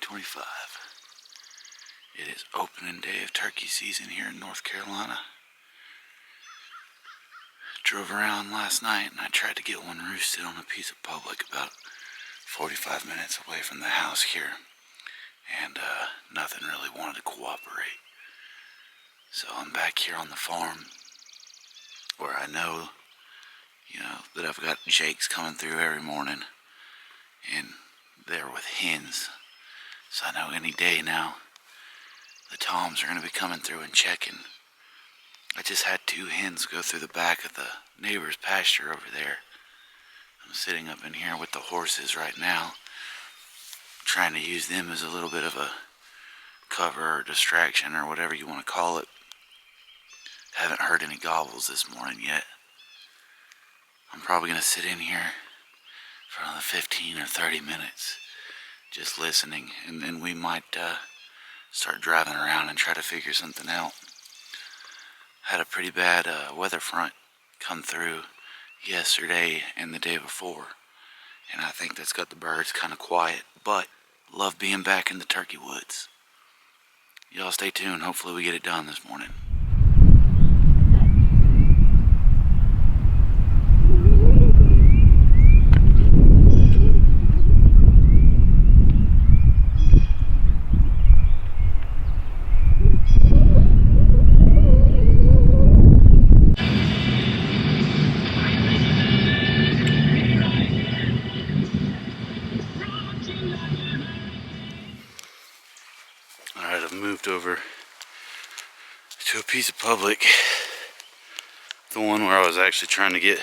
2025. It is opening day of turkey season here in North Carolina. Drove around last night and I tried to get one roosted on a piece of public about 45 minutes away from the house here. And nothing really wanted to cooperate. So I'm back here on the farm where I know, that I've got jakes coming through every morning. And they're with hens. So I know any day now the toms are going to be coming through and checking. I just had 2 hens go through the back of the neighbor's pasture over there. I'm sitting up in here with the horses right now, trying to use them as a little bit of a cover or distraction or whatever you want to call it. Haven't heard any gobbles this morning yet. I'm probably going to sit in here for another 15 or 30 minutes just listening, and then we might start driving around and try to figure something out. Had a pretty bad weather front come through yesterday and the day before, and I think that's got the birds kind of quiet, but love being back in the turkey woods. Y'all stay tuned. Hopefully we get it done this morning. Alright, I've moved over to a piece of public. The one where I was actually trying to get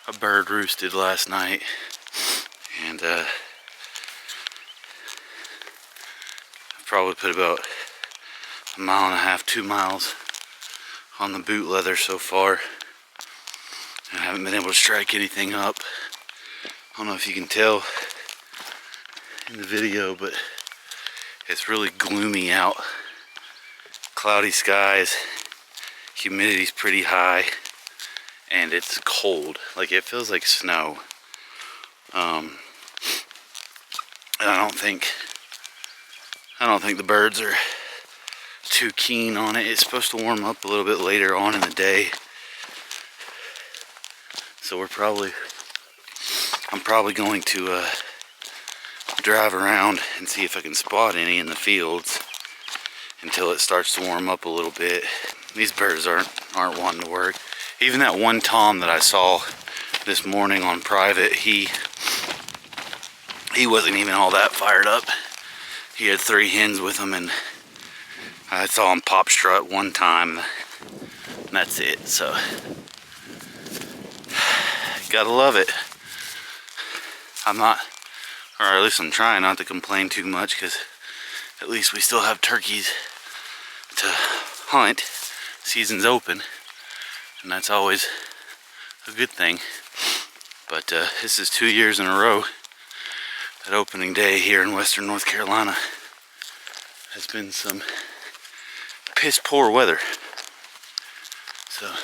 a bird roosted last night. And I've probably put about 1.5 miles, 2 miles on the boot leather so far. I haven't been able to strike anything up. I don't know if you can tell in the video, but it's really gloomy out. Cloudy skies, humidity's pretty high, and it's cold. Like, it feels like snow. And I don't think the birds are too keen on it. It's supposed to warm up a little bit later on in the day. So I'm probably going to drive around and see if I can spot any in the fields until it starts to warm up a little bit. These birds aren't wanting to work. Even that one tom that I saw this morning on private, he wasn't even all that fired up. He had 3 hens with him, and I saw him pop strut one time, and that's it. So gotta love it. Or at least I'm trying not to complain too much, because at least we still have turkeys to hunt. Season's open, and that's always a good thing. But this is 2 years in a row that opening day here in western North Carolina has been some piss poor weather. So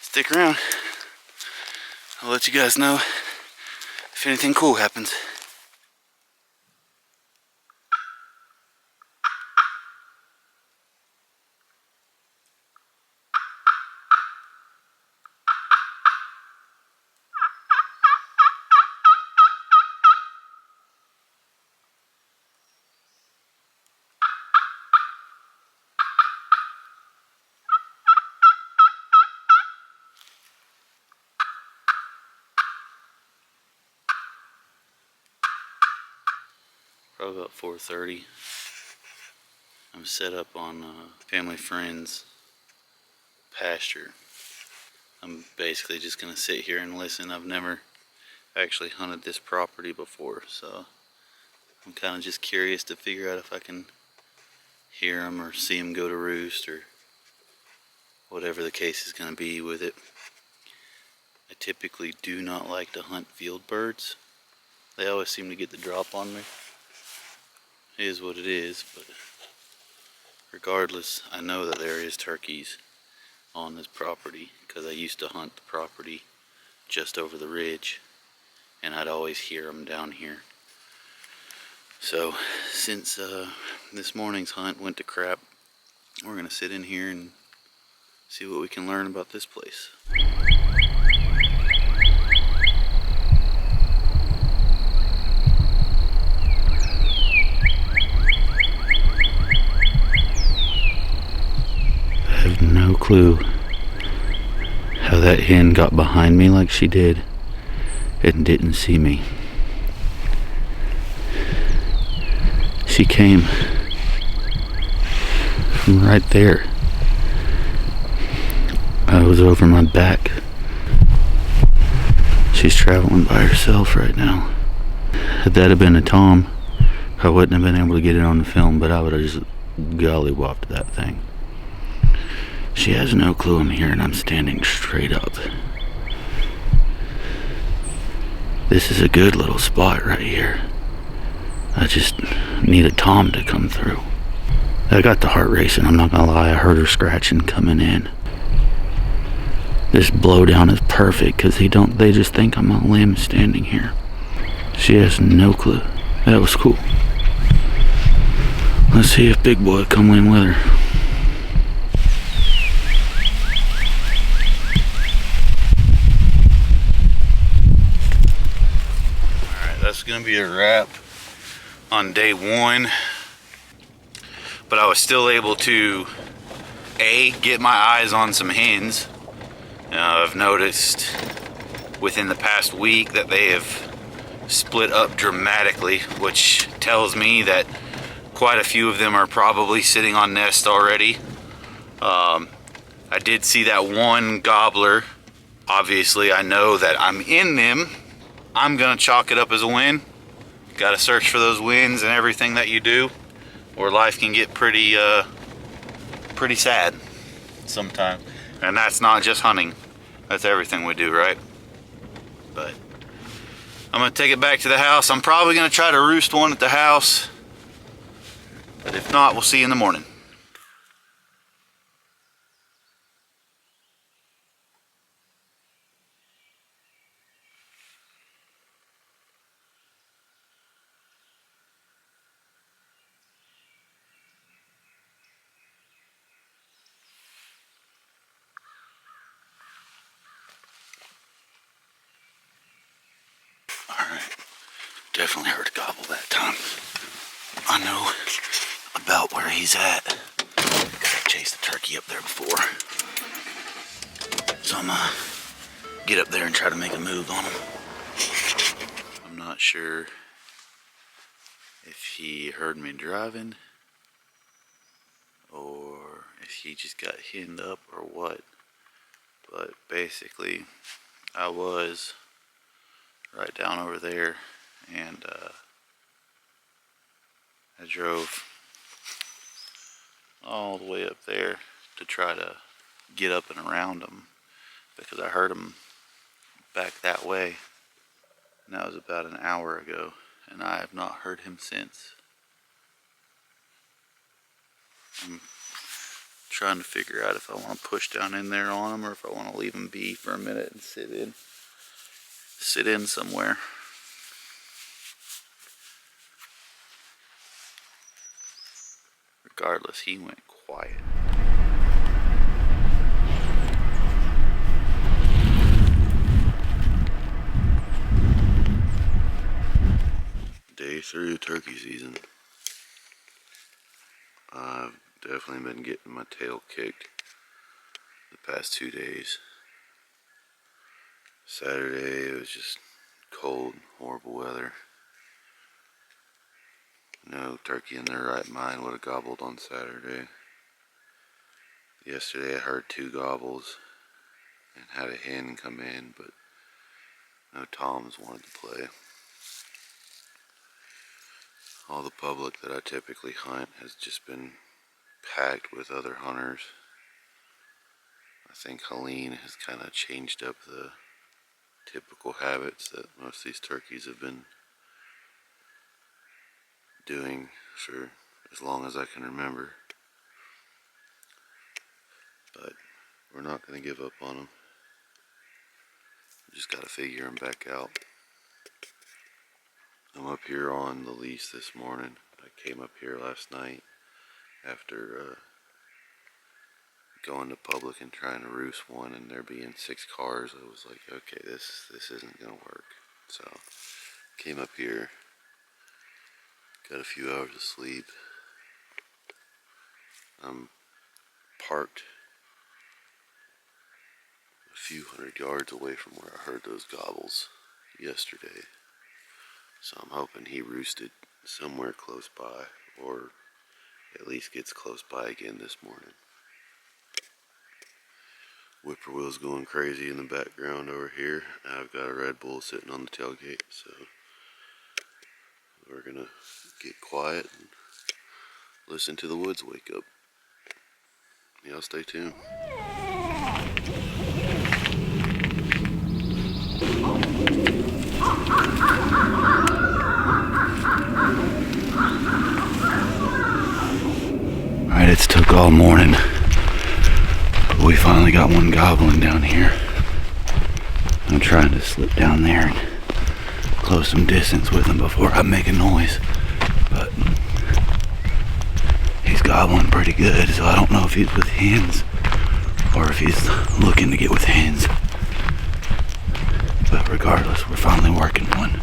stick around. I'll let you guys know if anything cool happens. Probably about 4:30. I'm set up on family friend's pasture. I'm basically just gonna sit here and listen. I've never actually hunted this property before, so I'm kind of just curious to figure out if I can hear them or see them go to roost, or whatever the case is gonna be with it. I typically do not like to hunt field birds. They always seem to get the drop on me. It is what it is, but regardless, I know that there is turkeys on this property, because I used to hunt the property just over the ridge, and I'd always hear them down here. So since this morning's hunt went to crap, we're gonna sit in here and see what we can learn about this place. I have no clue how that hen got behind me like she did and didn't see me. She came from right there. I was over my back. She's traveling by herself right now. Had that have been a tom, I wouldn't have been able to get it on the film, but I would have just gollywopped that thing. She has no clue I'm here and I'm standing straight up. This is a good little spot right here. I just need a tom to come through. I got the heart racing, I'm not gonna lie. I heard her scratching coming in. This blowdown is perfect because they just think I'm a limb standing here. She has no clue. That was cool. Let's see if Big Boy come in with her. Alright, that's gonna be a wrap on day one. But I was still able to get my eyes on some hens. I've noticed within the past week that they have split up dramatically, which tells me that quite a few of them are probably sitting on nests already. I did see that one gobbler. Obviously, I know that I'm in them. I'm gonna chalk it up as a win. Gotta search for those wins and everything that you do, or life can get pretty sad sometimes. And that's not just hunting. That's everything we do, right? But I'm gonna take it back to the house. I'm probably gonna try to roost one at the house. But if not, we'll see you in the morning. Alright, definitely heard a gobble that time. I know about where he's at. I chased the turkey up there before. So I'm gonna get up there and try to make a move on him. I'm not sure if he heard me driving or if he just got henned up or what. But basically, I was right down over there and I drove all the way up there to try to get up and around him because I heard him back that way, and that was about an hour ago, and I have not heard him since. I'm trying to figure out if I want to push down in there on him or if I want to leave him be for a minute and sit in somewhere. Regardless, he went quiet. Day 3 of turkey season. I've definitely been getting my tail kicked the past 2 days. Saturday it was just cold, horrible weather. No turkey in their right mind would have gobbled on Saturday. Yesterday I heard 2 gobbles and had a hen come in, but no toms wanted to play. All the public that I typically hunt has just been packed with other hunters. I think Helene has kind of changed up the typical habits that most of these turkeys have been doing for as long as I can remember. But we're not going to give up on them. We just got to figure them back out. I'm up here on the lease this morning. I came up here last night after going to public and trying to roost one, and there being 6 cars. I was like, okay, this isn't gonna work. So came up here, got a few hours of sleep. I'm parked a few hundred yards away from where I heard those gobbles yesterday. So I'm hoping he roosted somewhere close by, or at least gets close by again this morning. Whippoorwill's going crazy in the background over here. I've got a Red Bull sitting on the tailgate, so we're gonna get quiet and listen to the woods wake up. Y'all stay tuned. Alright, it's took all morning. But we finally got one gobbling down here. I'm trying to slip down there and close some distance with him before I make a noise. But he's gobbling pretty good, so I don't know if he's with hens or if he's looking to get with hens. But regardless, we're finally working one.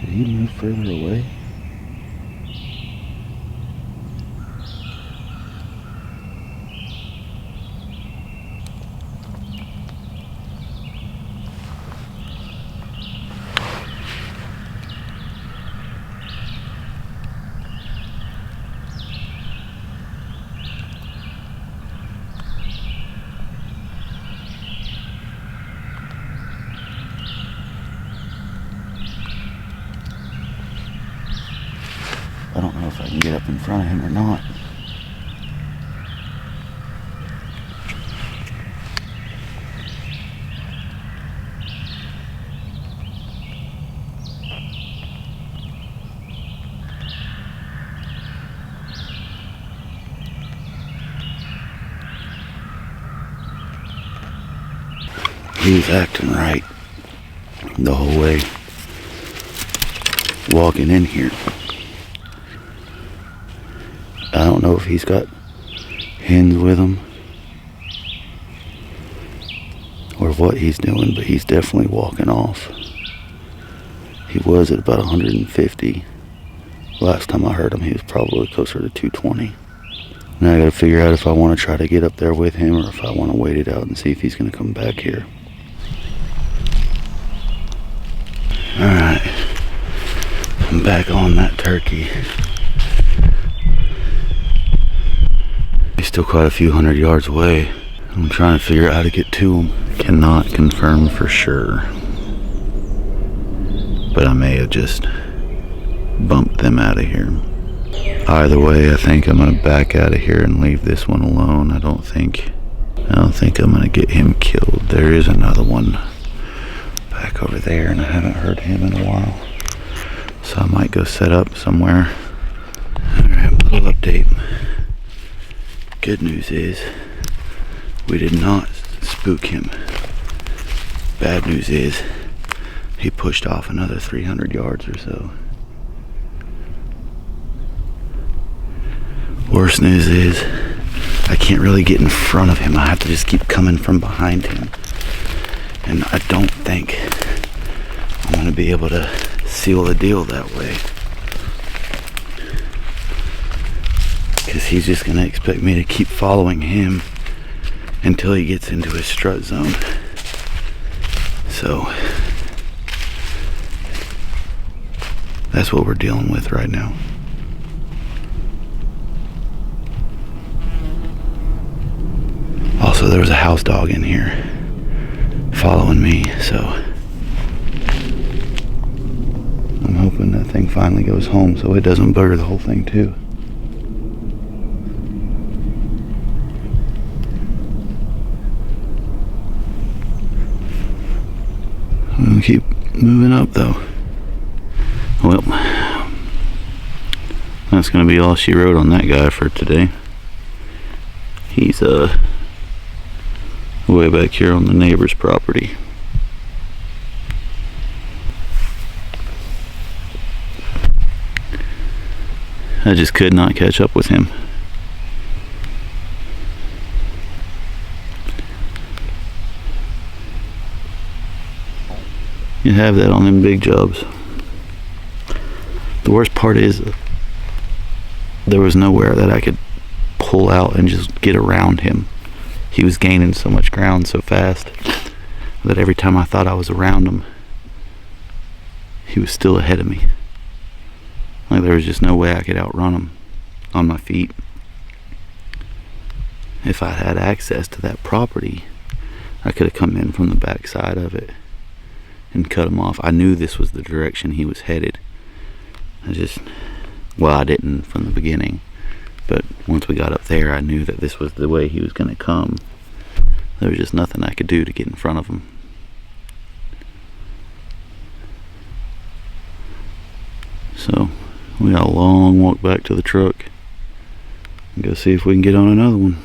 Did he move further away? I don't know if I can get up in front of him or not. He was acting right the whole way walking in here. I don't know if he's got hens with him or what he's doing, but he's definitely walking off. He was at about 150. Last time I heard him, he was probably closer to 220. Now I gotta figure out if I want to try to get up there with him or if I want to wait it out and see if he's gonna come back here. Alright, I'm back on that turkey. still quite a few hundred yards away. I'm trying to figure out how to get to them. Cannot confirm for sure, but I may have just bumped them out of here. Either way, I think I'm gonna back out of here and leave this one alone. I don't think I'm gonna get him killed. There is another one back over there, and I haven't heard him in a while, so I might go set up somewhere. Alright, little update. Good news is we did not spook him. Bad news is he pushed off another 300 yards or so. Worst news is I can't really get in front of him. I have to just keep coming from behind him. And I don't think I'm going to be able to seal the deal that way. Because he's just going to expect me to keep following him until he gets into his strut zone. So that's what we're dealing with right now. Also, there was a house dog in here following me, so I'm hoping that thing finally goes home so it doesn't bugger the whole thing too. I'm gonna keep moving up though. Well, that's gonna be all she wrote on that guy for today. He's way back here on the neighbor's property. I just could not catch up with him. You have that on them big jobs. The worst part is there was nowhere that I could pull out and just get around him. He was gaining so much ground so fast that every time I thought I was around him, he was still ahead of me. Like there was just no way I could outrun him on my feet. If I had access to that property, I could have come in from the back side of it and cut him off. I knew this was the direction he was headed. I didn't from the beginning. But once we got up there, I knew that this was the way he was going to come. There was just nothing I could do to get in front of him. So, we got a long walk back to the truck and go see if we can get on another one.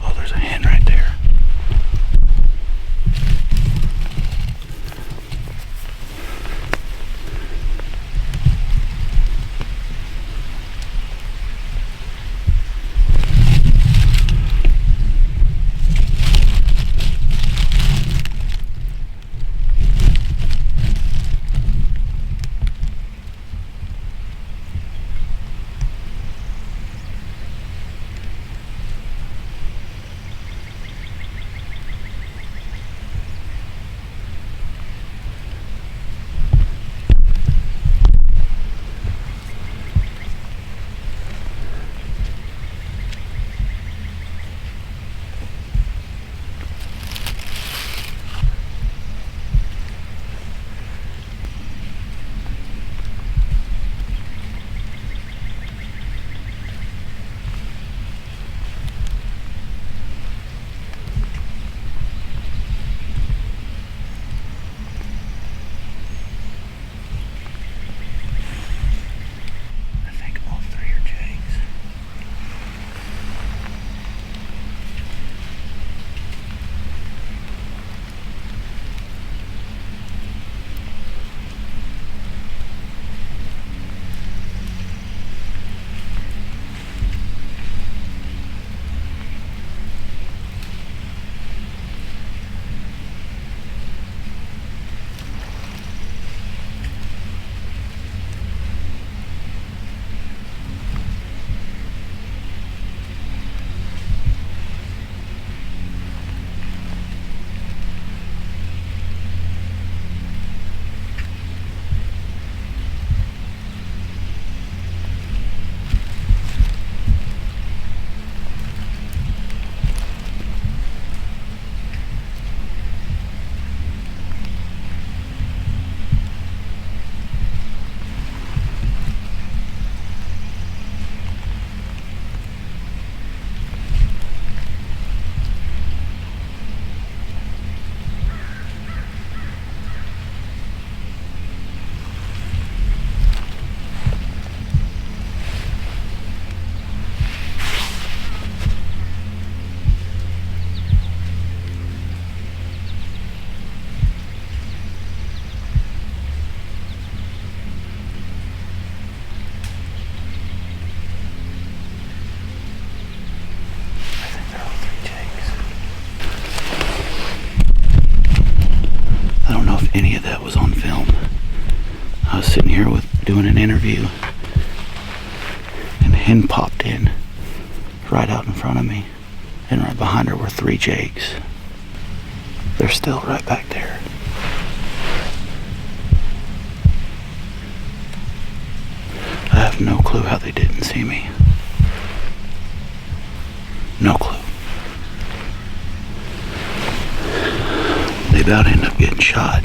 Oh, there's a hen right there. if any of that was on film. I was sitting here doing an interview, and a hen popped in right out in front of me, and right behind her were 3 jakes. They're still right back there. I have no clue how they didn't see me. No clue. They about end up getting shot.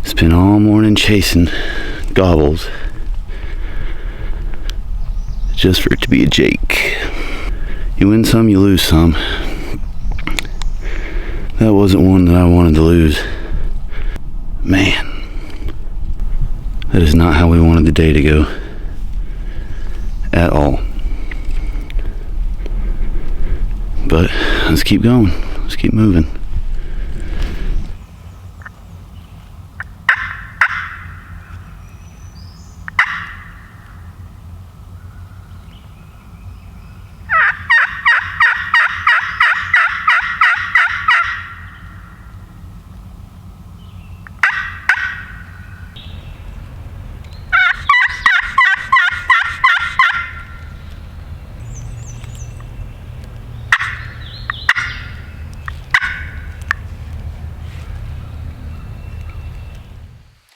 Spent all morning chasing Gobbles just for it to be a jake. You win some, you lose some. That wasn't one that I wanted to lose. Man, that is not how we wanted the day to go at all. But let's keep going. Let's keep moving.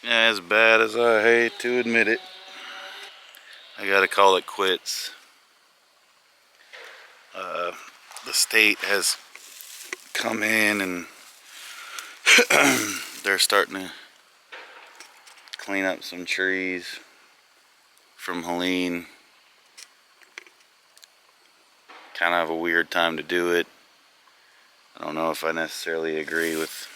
As bad as I hate to admit it, I gotta call it quits. The state has come in and they're starting to clean up some trees from Helene. Kind of a weird time to do it. I don't know if I necessarily agree with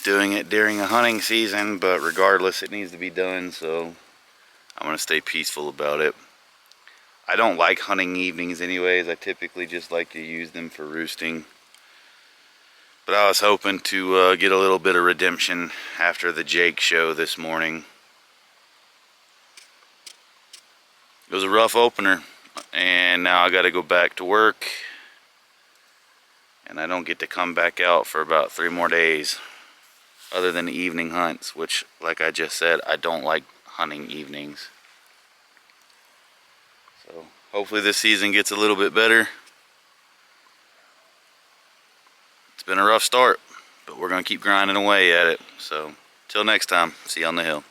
doing it during a hunting season, but regardless, it needs to be done, so I'm gonna stay peaceful about it. I don't like hunting evenings anyways. I typically just like to use them for roosting, but I was hoping to get a little bit of redemption after the Jake show this morning. It was a rough opener, and now I gotta go back to work, and I don't get to come back out for about 3 more days, other than the evening hunts, which, like I just said, I don't like hunting evenings. So hopefully this season gets a little bit better. It's been a rough start, but we're gonna keep grinding away at it. So till next time, see you on the hill.